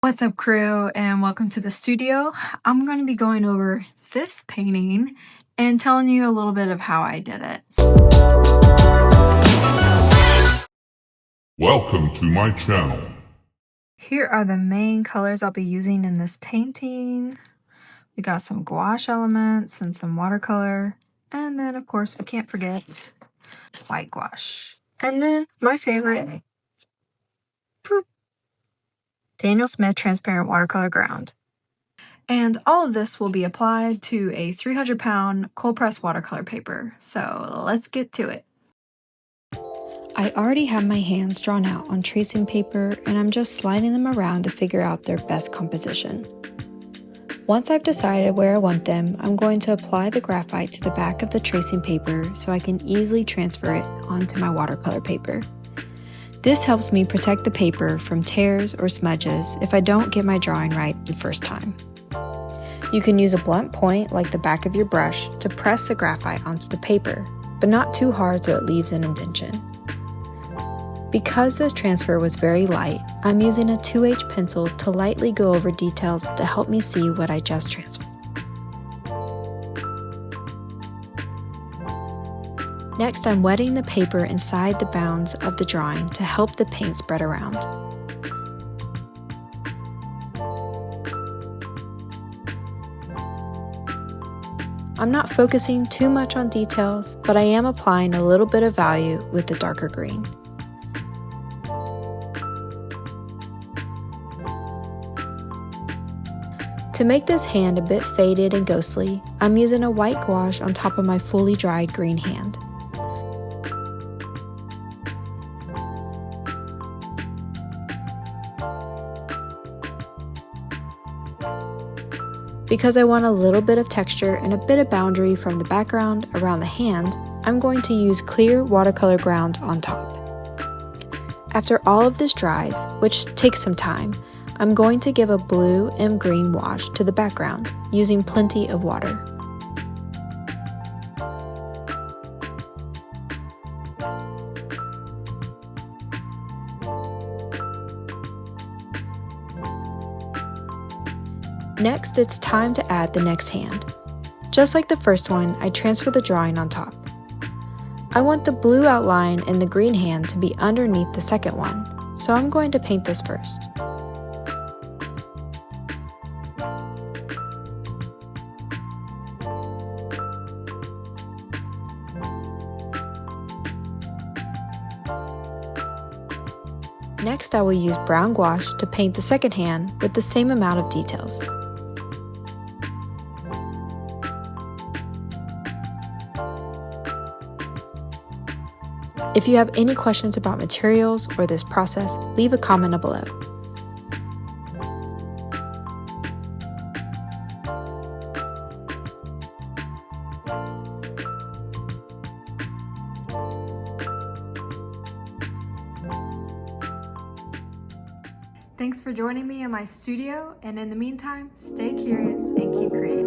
What's up, crew, and welcome to the studio. I'm going to be going over this painting and telling you a little bit of how I did it. Welcome to my channel. Here are the main colors I'll be using in this painting. We got some gouache elements and some watercolor, and then of course we can't forget white gouache. And then my favorite, Daniel Smith transparent watercolor ground. And all of this will be applied to a 300-pound cold press watercolor paper. So let's get to it. I already have my hands drawn out on tracing paper, and I'm just sliding them around to figure out their best composition. Once I've decided where I want them, I'm going to apply the graphite to the back of the tracing paper so I can easily transfer it onto my watercolor paper. This helps me protect the paper from tears or smudges if I don't get my drawing right the first time. You can use a blunt point like the back of your brush to press the graphite onto the paper, but not too hard so it leaves an indentation. Because this transfer was very light, I'm using a 2H pencil to lightly go over details to help me see what I just transferred. Next, I'm wetting the paper inside the bounds of the drawing to help the paint spread around. I'm not focusing too much on details, but I am applying a little bit of value with the darker green. To make this hand a bit faded and ghostly, I'm using a white gouache on top of my fully dried green hand. Because I want a little bit of texture and a bit of boundary from the background around the hand, I'm going to use clear watercolor ground on top. After all of this dries, which takes some time, I'm going to give a blue and green wash to the background, using plenty of water. Next, it's time to add the next hand. Just like the first one, I transfer the drawing on top. I want the blue outline in the green hand to be underneath the second one, so I'm going to paint this first. Next, I will use brown gouache to paint the second hand with the same amount of details. If you have any questions about materials or this process, leave a comment below. Thanks for joining me in my studio, and in the meantime, stay curious and keep creating.